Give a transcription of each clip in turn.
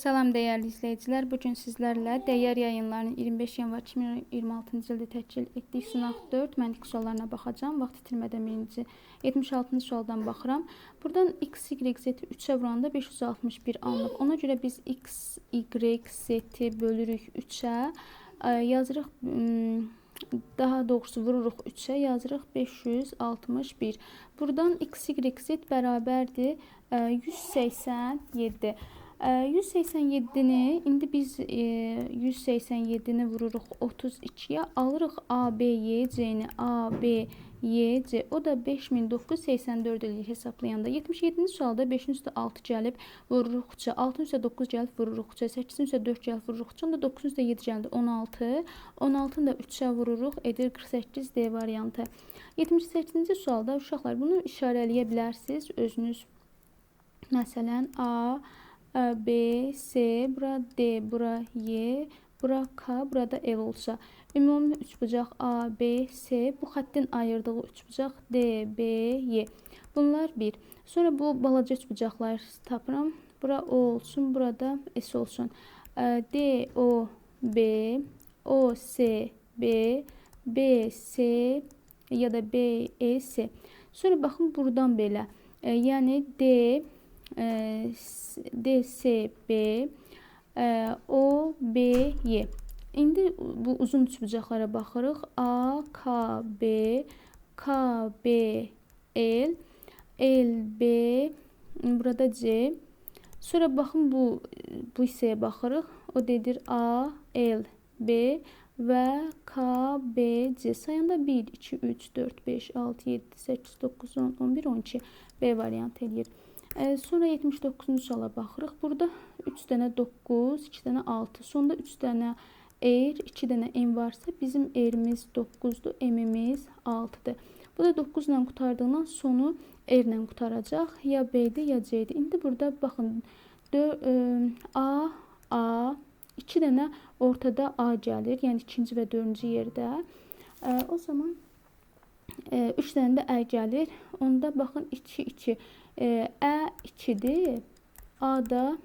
Salam dəyərli izləyicilər. Bugün sizlərlə dəyər yayınlarının 25 yanvar 2026-cı ildə təşkil etdiyi sınaq 4 məntiq suallarına baxacağam. Vaxt itirmədən birinci 76-cı sualdan baxıram. Buradan x, y, z-i 3-ə vuranda 561 alınıb. Ona görə biz x, y, z-i bölürük 3-ə. Yazırıq, daha doğrusu vururuq 3-ə, yazırıq 561. Buradan x, y, z bərabərdir 187. 187-ni indi biz 187-ni vururuq 32-yə, alırıq ABYC-ni, ABYC, o da 5984 ilə hesablayanda. 77-ci sualda 5-in üstə 6 gəlib vururuq 3-ə, 6-ın üstə 9 gəlib vururuq 3-ə, 8-in üstə 4 gəlib vururuq 3-ə, onda 9-un üstə 7 gəldi 16, 16-ını da 3-ə vururuq, edir 48 D variantı. 78-ci sualda uşaqlar bunu işarələyə bilərsiniz özünüz. Məsələn, A, B, C, bura D, bura Y, bura K, burada L olsa. Ümumi üçbucaq A, B, C, bu xəttin ayırdığı üçbucaq D, B, Y. Bunlar bir. Sonra bu balaca üçbucaqlar tapıram. Bura O olsun, burada S olsun. D, O, B, O, C, B, B, C ya da B, E, C. Sonra baxın buradan belə. Yəni D, D, C, B, O, B, Y. İndi bu uzun üçbucaqlara baxırıq. A, K, B, K, B, L, L, B, burada C. Sonra baxın bu hissəyə baxırıq. O dedir A, L, B və K, B, C. Sayanda 1, 2, 3, 4, 5, 6, 7, 8, 9, 10, 11, 12 B variant edir. Sonra 79-cu suala baxırıq. Burada 3 dənə 9, 2 dənə 6. Sonda 3 dənə R, 2 dənə M varsa bizim R'miz 9-dur, M'imiz 6-dır. Bu da 9 ilə qutardığından sonu R ilə qutaracaq. Ya B'dir, ya C'dir. İndi burada baxın A, 2 dənə ortada A gəlir. Yəni ikinci və dördüncü yerdə. O zaman 3 dənə də Ə gəlir. Onda baxın 2, 2. Ə 2-dir, A da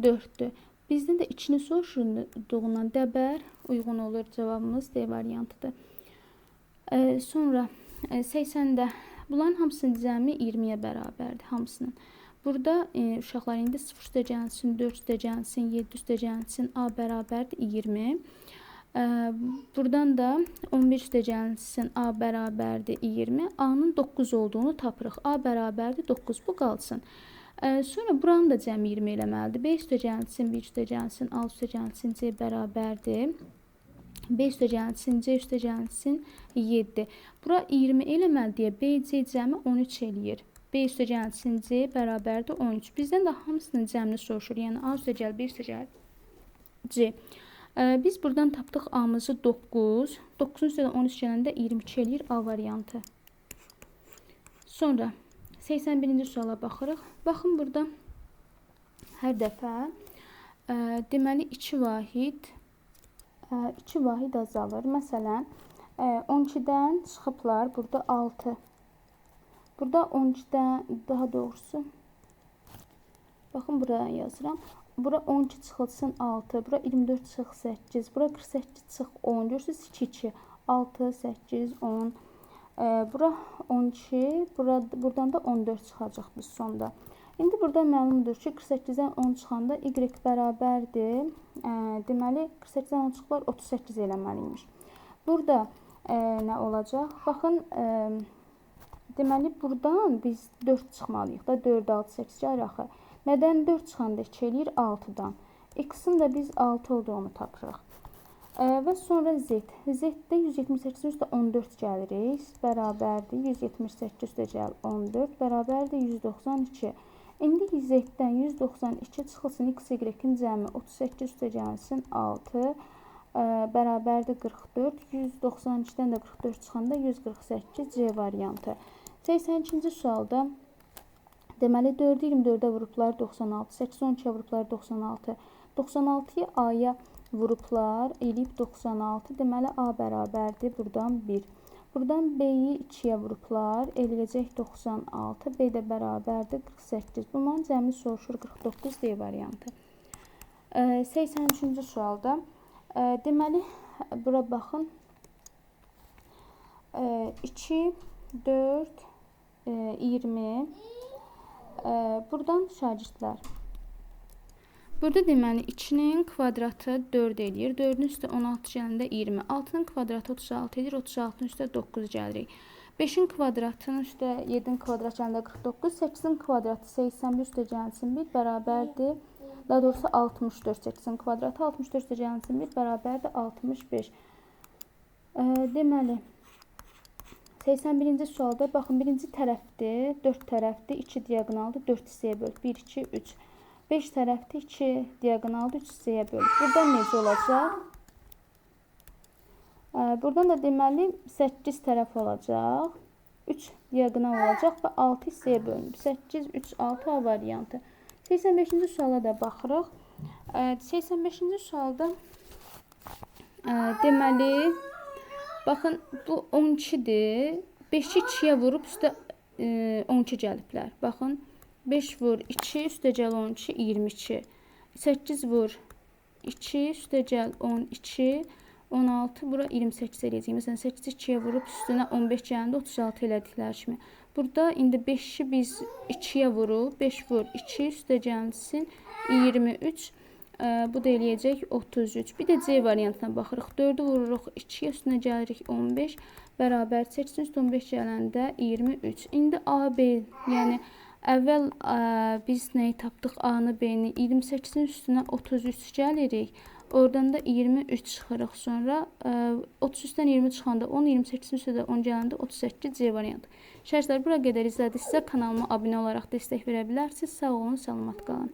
4-dür. Bizdən də 2-ni soruşulduğundan dəbər uyğun olur. Cavabımız D variantıdır. Sonra 80-də bunların hamısının cəmi 20-yə bərabərdir. Hamısının. Burada uşaqlar indi 0 üstə gəlsin, 4 üstə gəlsin, 7 üstə gəlsin, A bərabərdir 20. Buradan da 11 üstə gəlsin, A bərabərdir 20. A-nın 9 olduğunu tapırıq. A bərabərdir 9, bu qalsın. Sonra buranın da cəmi 20 eləməlidir. B üstə gəlsin, 1 üstə gəlsin, A üstə gəlsin, C bərabərdir. B üstə gəlsin, C üstə gəlsin, 7. Bura 20 eləməli deyə B, C cəmi 13 eləyir. B üstə gəlsin, C bərabərdir 13. Bizdən də hamısının cəmini soruşur. Yəni A üstə gəl, B üstə gəl, C. Biz buradan tapdıq A-mızı 9. 9-un üstə 13 gələndə 22 eləyir A variantı. Sonra 81-ci suala baxırıq. Baxın burada hər dəfə deməli 2 vahid azalır. Məsələn 12-dən çıxıblar burada 6. Burada 12-dən daha doğrusu baxın buraya yazıram. Bura 12 çıxılsın 6, bura 24 çıx 8, bura 48 çıx 10. Görürsünüz 2, 2, 6, 8, 10. Bura 12, buradan da 14 çıxacaq biz sonda. İndi burada məlumdur ki, 48-dən 10 çıxanda Y bərabərdir. Deməli, 48-dən 10 çıxıblar 38 eləməliymiş. Burada nə olacaq? Baxın, deməli, buradan biz 4 çıxmalıyıq da, 4, 6, 8 gəlir axı. Nədən 4 çıxanda 2 eləyir 6-dan. X-in də biz 6 olduğunu tapırıq. Və sonra Z. Z-də 178 üstə 14 gəlirik. Bərabərdir. 178 üstə gəl 14. Bərabərdir 192. İndi Z-dən 192 çıxılsın. X, Y-in cəmi 38 üstə gəlsin 6. Bərabərdir 44. 192-dən də 44 çıxanda 148 C variantı. 82-ci sualda deməli 4-ü 24-ə vurublar 96, 8-i 12-yə vurublar 96, 96-yı A-ya vurublar, eləyib 96, deməli A bərabərdir, buradan 1. Buradan B-yi 2-yə vurublar, eləyəcək 96, B də bərabərdir 48. Bunların cəmi soruşur 49 D variantı. 83-cü sualda deməli bura baxın. 2 4 20 buradan şagirdlər. Burada deməli 2-nin kvadratı 4 eləyir. 4-ün üstə 16 gələndə 20. 6-nın kvadratı 36 edir. 36-nın üstə 9 gəlirik. 5-in kvadratının üstə 7-nin kvadrat gələndə 49. 8-in kvadratı 81 üstə gəlsin 1 bərabərdir. Daha doğrusu 64. 8-in kvadratı 64 üstə gəlsin 1 bərabərdir 65. Deməli 81-ci sualda baxın, birinci tərəfdir, 4 tərəfdir, 2 diaqonaldır, 4 hissəyə böl. 1, 2, 3. 5 tərəfdir, 2 diaqonaldır, 3 hissəyə böl. Buradan necə olacaq? Buradan da deməli 8 tərəf olacaq, 3 diaqonal olacaq və 6 hissəyə bölünür. 8, 3, 6 A variantı. 85-ci suala da baxırıq. 85-ci sualda deməli baxın, bu 12-dir. 5-i 2-yə vurub üstə 12 gəliblər. Baxın, 5 vur 2, üstə gəl 12, 22. 8 vur 2, üstə gəl 12, 16, bura 28 eləyəcək. Məsələn, 8-i 2-yə vurub üstünə 15 gələndə 36 elədiklər kimi. Burada indi 5-i biz 2-yə vurub, 5 vur 2, üstə gəlsin 23. Bu da eləyəcək 33. Bir də C variantına baxırıq. 4-ü vururuq 2-yə, üstünə gəlirik 15. Bərabər 8-in üstə 15 gələndə 23. İndi A, B, yəni əvvəl biz nəyi tapdıq? A-nı, B-ni 28-in üstünə 33 gəlirik. Oradan da 23 çıxırıq. Sonra 33-dən 20 çıxanda 10, 28-in üstə də 10 gələndə 38 C variantı. Şərhlər bura qədər izlədinizsə kanalıma abunə olaraq dəstək verə bilərsiniz. Sağ olun, salamat qalın.